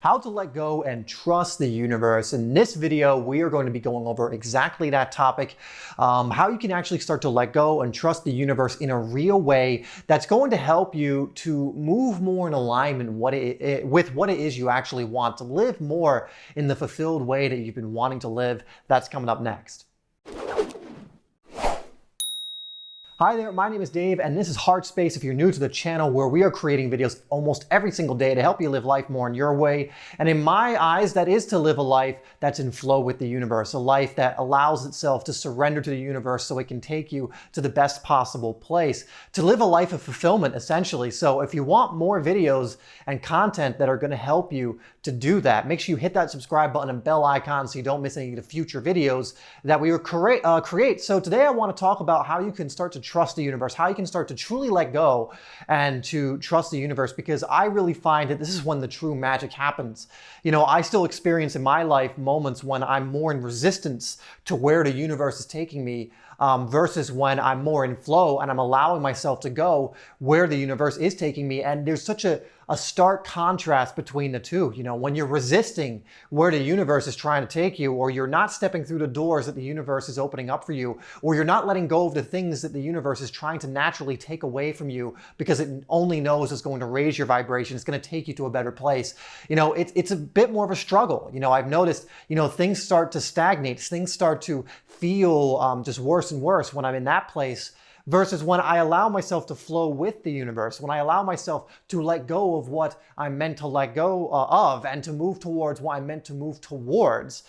How to let go and trust the universe. In this video, we are going to be going over exactly that topic, how you can actually start to let go and trust the universe in a real way that's going to help you to move more in alignment with what it is you actually want, to live more in the fulfilled way that you've been wanting to live. That's coming up next. Hi there, my name is Dave, and this is HeartSpace if you're new to the channel, where we are creating videos almost every single day to help you live life more in your way. And in my eyes, that is to live a life that's in flow with the universe, a life that allows itself to surrender to the universe so it can take you to the best possible place, to live a life of fulfillment, essentially. So if you want more videos and content that are going to help you to do that, make sure you hit that subscribe button and bell icon so you don't miss any of the future videos that we will create. So today I want to talk about how you can start to trust the universe, how you can start to truly let go and to trust the universe, because I really find that this is when the true magic happens. You know, I still experience in my life moments when I'm more in resistance to where the universe is taking me versus when I'm more in flow and I'm allowing myself to go where the universe is taking me. And there's such a stark contrast between the two. You know, when you're resisting where the universe is trying to take you, or you're not stepping through the doors that the universe is opening up for you, or you're not letting go of the things that the universe is trying to naturally take away from you because it only knows it's going to raise your vibration, it's going to take you to a better place. You know, it's a bit more of a struggle. You know, I've noticed, you know, things start to stagnate, things start to feel just worse and worse when I'm in that place, versus when I allow myself to flow with the universe, when I allow myself to let go of what I'm meant to let go of and to move towards what I'm meant to move towards.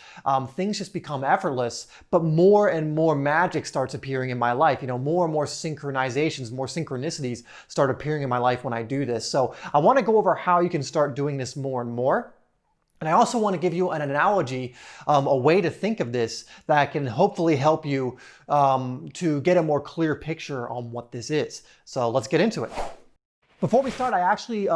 Things just become effortless, but more and more magic starts appearing in my life. You know, more and more synchronizations, more synchronicities start appearing in my life when I do this. So I want to go over how you can start doing this more and more. And I also want to give you an analogy, a way to think of this that can hopefully help you to get a more clear picture on what this is. So let's get into it. Before we start, I actually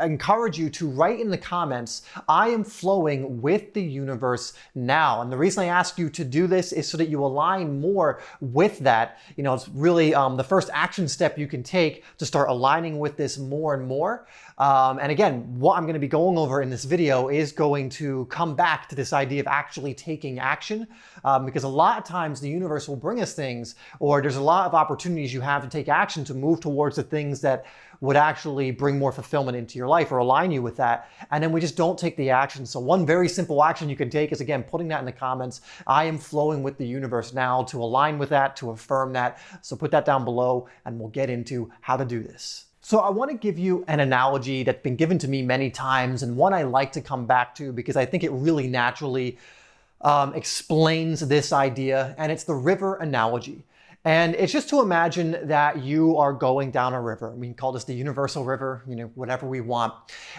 encourage you to write in the comments, I am flowing with the universe now. And the reason I ask you to do this is so that you align more with that. You know, it's really the first action step you can take to start aligning with this more and more. And again, what I'm going to be going over in this video is going to come back to this idea of actually taking action, because a lot of times the universe will bring us things, or there's a lot of opportunities you have to take action to move towards the things that would actually bring more fulfillment into your life or align you with that. And then we just don't take the action. So one very simple action you can take is, again, putting that in the comments. I am flowing with the universe now, to align with that, to affirm that. So put that down below and we'll get into how to do this. So I want to give you an analogy that's been given to me many times, and one I like to come back to because I think it really naturally explains this idea, and it's the river analogy. And it's just to imagine that you are going down a river. We can call this the universal river, you know, whatever we want.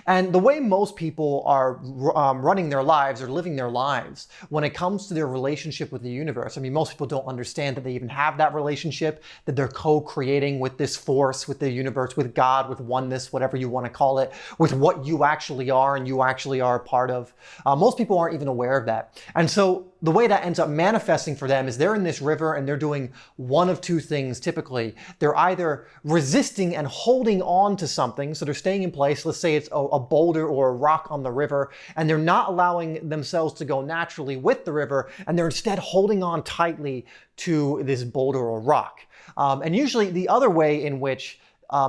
And the way most people are running their lives or living their lives when it comes to their relationship with the universe, I mean, most people don't understand that they even have that relationship, that they're co-creating with this force, with the universe, with God, with oneness, whatever you want to call it, with what you actually are and you actually are a part of. Most people aren't even aware of that. And so the way that ends up manifesting for them is they're in this river and they're doing one of two things typically. They're either resisting and holding on to something, so they're staying in place. Let's say it's a boulder or a rock on the river, and they're not allowing themselves to go naturally with the river, and they're instead holding on tightly to this boulder or rock. And usually the other way in which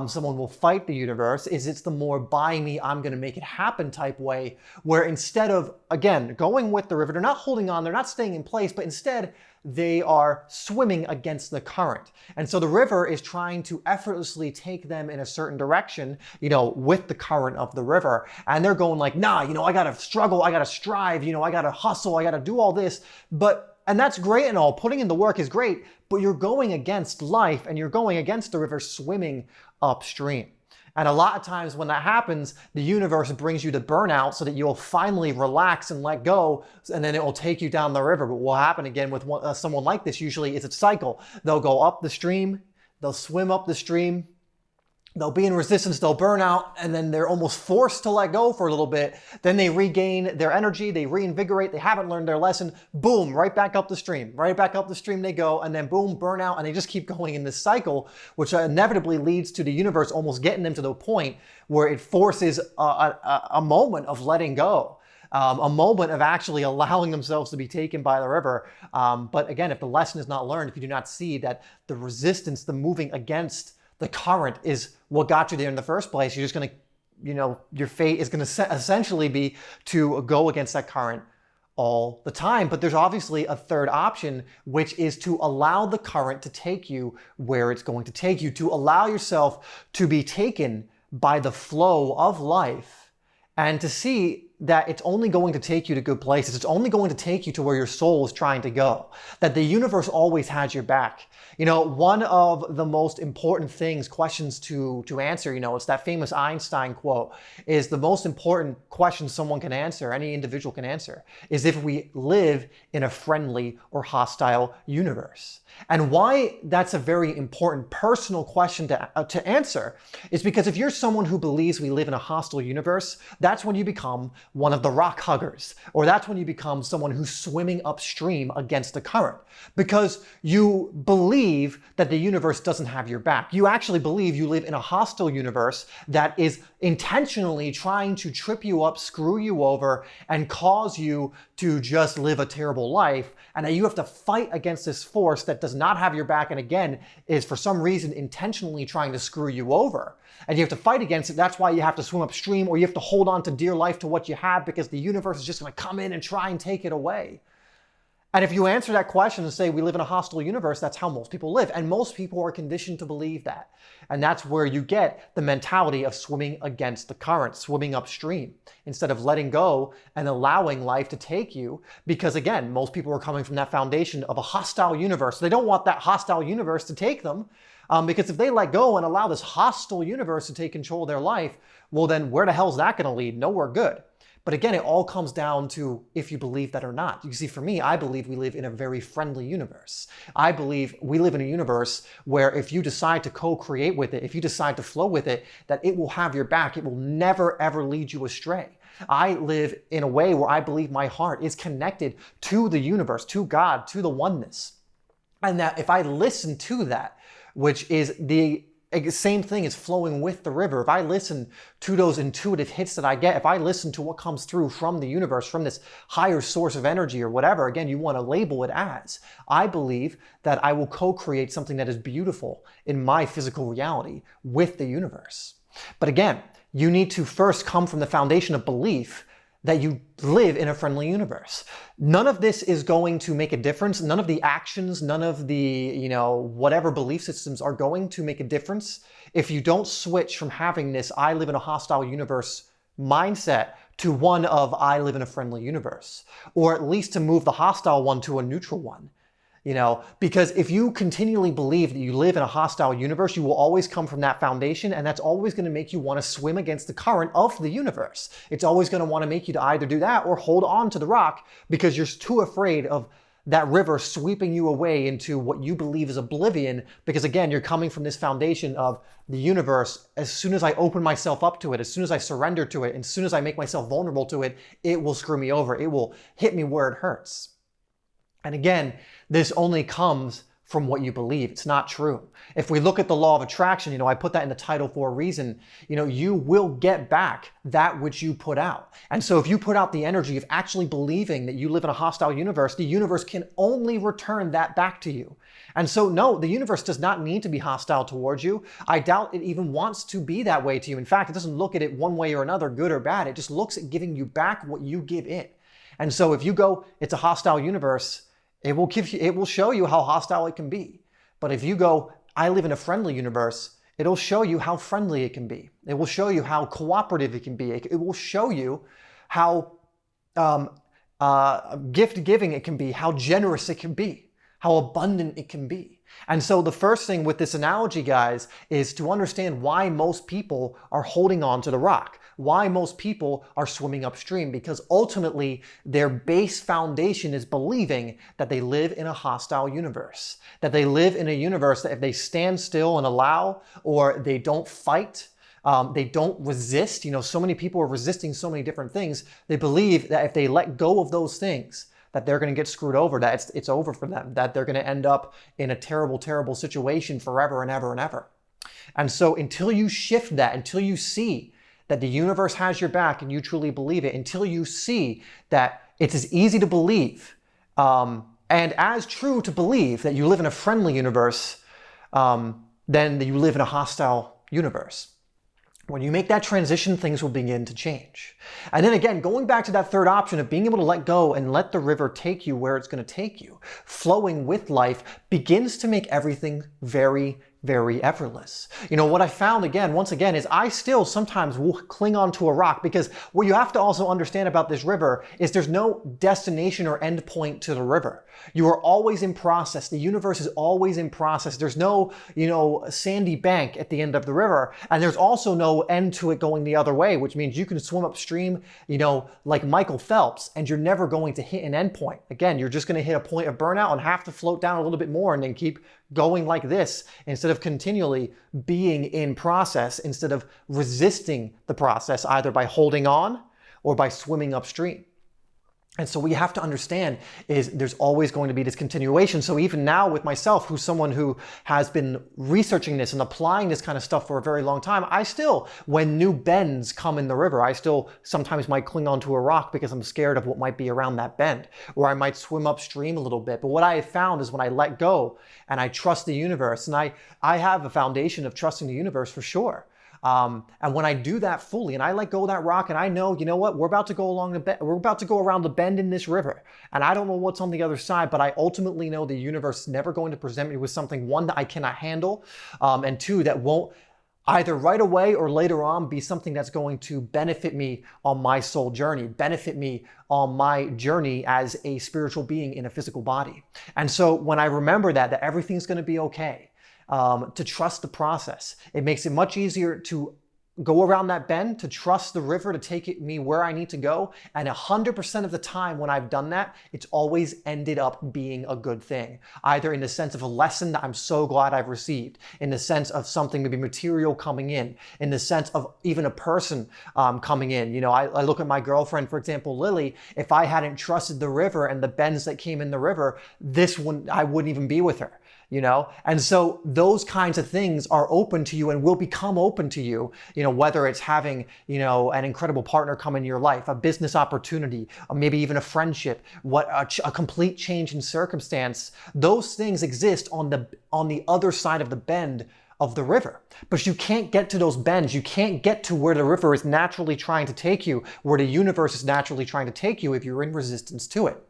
someone will fight the universe is it's the more by me, I'm going to make it happen type way, where instead of, again, going with the river, they're not holding on, they're not staying in place, but instead they are swimming against the current. And so the river is trying to effortlessly take them in a certain direction, you know, with the current of the river. And they're going like, nah, you know, I got to struggle, I got to strive, you know, I got to hustle, I got to do all this. And that's great and all, putting in the work is great, but you're going against life and you're going against the river swimming upstream. And a lot of times when that happens, the universe brings you to burnout so that you'll finally relax and let go, and then it will take you down the river. But what will happen again with someone like this usually is a cycle. They'll go up the stream, they'll swim up the stream, they'll be in resistance, they'll burn out, and then they're almost forced to let go for a little bit. Then they regain their energy, they reinvigorate, they haven't learned their lesson, boom, right back up the stream. Right back up the stream they go, and then boom, burnout, and they just keep going in this cycle, which inevitably leads to the universe almost getting them to the point where it forces a moment of letting go. A moment of actually allowing themselves to be taken by the river. But again, if the lesson is not learned, if you do not see that the resistance, the moving against the current is what got you there in the first place, you're just going to, your fate is going to essentially be to go against that current all the time. But there's obviously a third option, which is to allow the current to take you where it's going to take you, to allow yourself to be taken by the flow of life and to see that it's only going to take you to good places. It's only going to take you to where your soul is trying to go. That the universe always has your back. One of the most important questions to answer, it's that famous Einstein quote, is the most important question someone can answer, any individual can answer, is if we live in a friendly or hostile universe. And why that's a very important personal question to answer is because if you're someone who believes we live in a hostile universe, that's when you become one of the rock huggers, or that's when you become someone who's swimming upstream against the current, because you believe that the universe doesn't have your back. You actually believe you live in a hostile universe that is intentionally trying to trip you up, screw you over, and cause you to just live a terrible life, and that you have to fight against this force that does not have your back, and again, is for some reason intentionally trying to screw you over. And you have to fight against it. That's why you have to swim upstream, or you have to hold on to dear life to what you have, because the universe is just going to come in and try and take it away. And if you answer that question and say we live in a hostile universe, that's how most people live. And most people are conditioned to believe that. And that's where you get the mentality of swimming against the current, swimming upstream, instead of letting go and allowing life to take you. Because again, most people are coming from that foundation of a hostile universe. They don't want that hostile universe to take them. Because if they let go and allow this hostile universe to take control of their life, well then where the hell is that going to lead? Nowhere good. But again, it all comes down to if you believe that or not. You see, for me, I believe we live in a very friendly universe. I believe we live in a universe where if you decide to co-create with it, if you decide to flow with it, that it will have your back. It will never, ever lead you astray. I live in a way where I believe my heart is connected to the universe, to God, to the oneness. And that if I listen to that, which is the same thing as flowing with the river. If I listen to those intuitive hits that I get, if I listen to what comes through from the universe, from this higher source of energy or whatever, again, you want to label it as, I believe that I will co-create something that is beautiful in my physical reality with the universe. But again, you need to first come from the foundation of belief that you live in a friendly universe. None of this is going to make a difference. None of the actions, none of the, whatever belief systems are going to make a difference if you don't switch from having this I live in a hostile universe mindset to one of I live in a friendly universe, or at least to move the hostile one to a neutral one. Because if you continually believe that you live in a hostile universe, you will always come from that foundation, and that's always going to make you want to swim against the current of the universe. It's always going to want to make you to either do that or hold on to the rock because you're too afraid of that river sweeping you away into what you believe is oblivion, because again, you're coming from this foundation of the universe. As soon as I open myself up to it, as soon as I surrender to it, and as soon as I make myself vulnerable to it, it will screw me over. It will hit me where it hurts. And again, this only comes from what you believe. It's not true. If we look at the law of attraction, I put that in the title for a reason, you will get back that which you put out. And so if you put out the energy of actually believing that you live in a hostile universe, the universe can only return that back to you. And so no, the universe does not need to be hostile towards you. I doubt it even wants to be that way to you. In fact, it doesn't look at it one way or another, good or bad. It just looks at giving you back what you give it. And so if you go, it's a hostile universe, it will show you how hostile it can be. But if you go, I live in a friendly universe, it'll show you how friendly it can be. It will show you how cooperative it can be. It will show you how gift-giving it can be, how generous it can be, how abundant it can be. And so the first thing with this analogy, guys, is to understand why most people are holding on to the rock, why most people are swimming upstream, because ultimately their base foundation is believing that they live in a hostile universe, that they live in a universe that if they stand still and allow, or they don't fight, they don't resist. So many people are resisting so many different things. They believe that if they let go of those things, that they're going to get screwed over, that it's over for them, that they're going to end up in a terrible, terrible situation forever and ever and ever. And so until you shift that, until you see that the universe has your back and you truly believe it, until you see that it's as easy to believe and as true to believe that you live in a friendly universe than that you live in a hostile universe. When you make that transition, things will begin to change. And then again, going back to that third option of being able to let go and let the river take you where it's going to take you, flowing with life begins to make everything very, very effortless. What I found once again, is I still sometimes will cling onto a rock, because what you have to also understand about this river is there's no destination or end point to the river. You are always in process. The universe is always in process. There's no, sandy bank at the end of the river. And there's also no end to it going the other way, which means you can swim upstream, like Michael Phelps, and you're never going to hit an end point. Again, you're just going to hit a point of burnout and have to float down a little bit more and then keep going like this, instead of continually being in process, instead of resisting the process, either by holding on or by swimming upstream. And so what you have to understand is there's always going to be this continuation. So even now with myself, who's someone who has been researching this and applying this kind of stuff for a very long time, I still, when new bends come in the river, I still sometimes might cling onto a rock because I'm scared of what might be around that bend, or I might swim upstream a little bit. But what I have found is when I let go and I trust the universe, and I have a foundation of trusting the universe for sure. And when I do that fully and I let go of that rock and I know, what, we're about to go we're about to go around the bend in this river. And I don't know what's on the other side, but I ultimately know the universe is never going to present me with something, one, that I cannot handle, and two, that won't either right away or later on be something that's going to benefit me on my soul journey, benefit me on my journey as a spiritual being in a physical body. And so when I remember that everything's going to be okay, to trust the process, it makes it much easier to go around that bend, to trust the river to take me where I need to go. And 100% of the time when I've done that, it's always ended up being a good thing, either in the sense of a lesson that I'm so glad I've received, in the sense of something, maybe material coming in the sense of even a person coming in. I look at my girlfriend, for example, Lily. If I hadn't trusted the river and the bends that came in the river, I wouldn't even be with her. And so those kinds of things are open to you and will become open to you, whether it's having, an incredible partner come in your life, a business opportunity, or maybe even a friendship, a complete change in circumstance. Those things exist on the other side of the bend of the river. But you can't get to those bends. You can't get to where the river is naturally trying to take you, where the universe is naturally trying to take you if you're in resistance to it.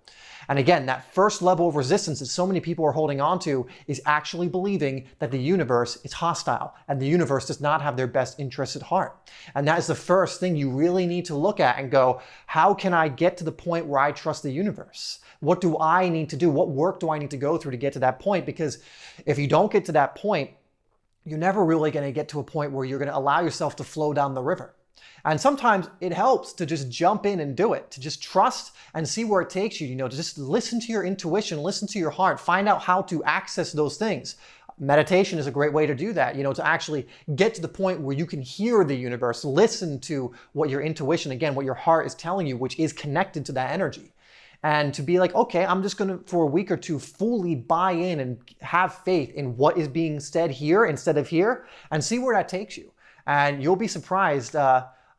And again, that first level of resistance that so many people are holding on to is actually believing that the universe is hostile and the universe does not have their best interests at heart. And that is the first thing you really need to look at and go, how can I get to the point where I trust the universe? What do I need to do? What work do I need to go through to get to that point? Because if you don't get to that point, you're never really going to get to a point where you're going to allow yourself to flow down the river. And sometimes it helps to just jump in and do it, to just trust and see where it takes you, to just listen to your intuition, listen to your heart, find out how to access those things. Meditation is a great way to do that, to actually get to the point where you can hear the universe, listen to what your intuition, again, what your heart is telling you, which is connected to that energy. And to be like, okay, I'm just going to, for a week or two, fully buy in and have faith in what is being said here instead of here, and see where that takes you. And you'll be surprised,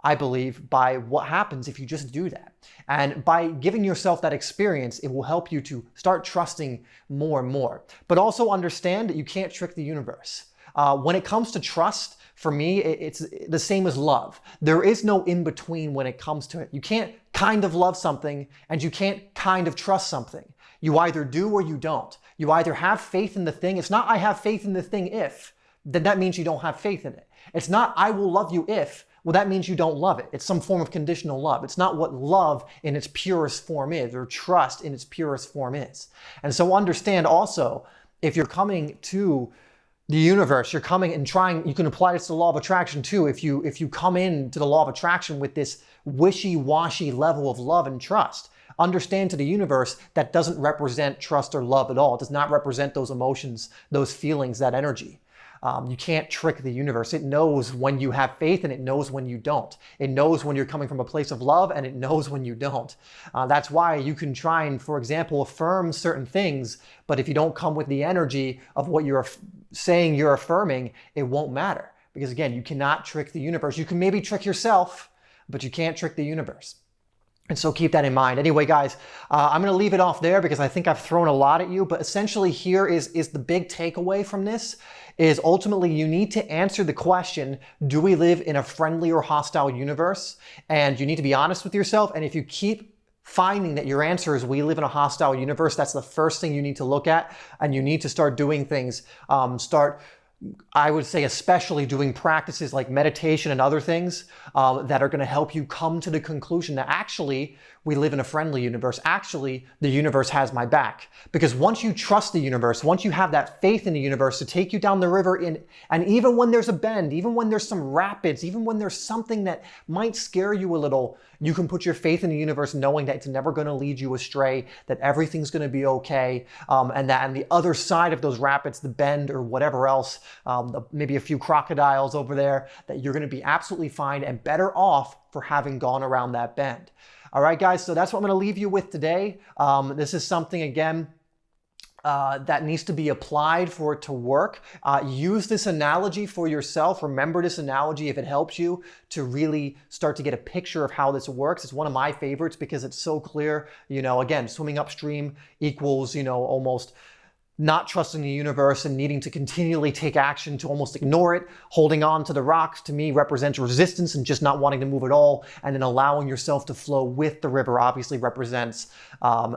I believe, by what happens if you just do that. And by giving yourself that experience, it will help you to start trusting more and more. But also understand that you can't trick the universe. When it comes to trust, for me, it's the same as love. There is no in-between when it comes to it. You can't kind of love something and you can't kind of trust something. You either do or you don't. You either have faith in the thing. It's not, I have faith in the thing if, then that means you don't have faith in it. It's not, I will love you if, well, that means you don't love it. It's some form of conditional love. It's not what love in its purest form is, or trust in its purest form is. And so understand also, if you're coming to the universe, you're coming and trying, you can apply this to the law of attraction too. If you come into the law of attraction with this wishy-washy level of love and trust, understand to the universe that doesn't represent trust or love at all. It does not represent those emotions, those feelings, that energy. You can't trick the universe. It knows when you have faith and it knows when you don't. It knows when you're coming from a place of love and it knows when you don't. That's why you can try and, for example, affirm certain things, but if you don't come with the energy of what you're saying you're affirming, it won't matter. Because again, you cannot trick the universe. You can maybe trick yourself, but you can't trick the universe. And so keep that in mind. Anyway, guys, I'm going to leave it off there because I think I've thrown a lot at you. But essentially here is the big takeaway from this is ultimately you need to answer the question, do we live in a friendly or hostile universe? And you need to be honest with yourself. And if you keep finding that your answer is we live in a hostile universe, that's the first thing you need to look at. And you need to start doing things, I would say especially doing practices like meditation and other things that are going to help you come to the conclusion that actually we live in a friendly universe. Actually, the universe has my back. Because once you trust the universe, once you have that faith in the universe to take you down the river and even when there's a bend, even when there's some rapids, even when there's something that might scare you a little, you can put your faith in the universe knowing that it's never going to lead you astray, that everything's going to be okay, and that on the other side of those rapids, the bend or whatever else, maybe a few crocodiles over there, that you're going to be absolutely fine and better off for having gone around that bend. All right, guys, so that's what I'm going to leave you with today. This is something, again, that needs to be applied for it to work. Use this analogy for yourself. Remember this analogy if it helps you to really start to get a picture of how this works. It's one of my favorites because it's so clear. You know, again, swimming upstream equals, you know, almost not trusting the universe and needing to continually take action to almost ignore it. Holding on to the rocks to me represents resistance and just not wanting to move at all. And then allowing yourself to flow with the river obviously represents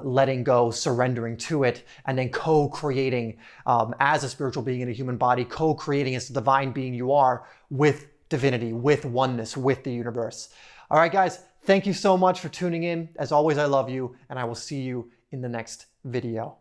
letting go, surrendering to it, and then co-creating as a spiritual being in a human body, co-creating as the divine being you are with divinity, with oneness, with the universe. All right, guys, thank you so much for tuning in. As always, I love you, and I will see you in the next video.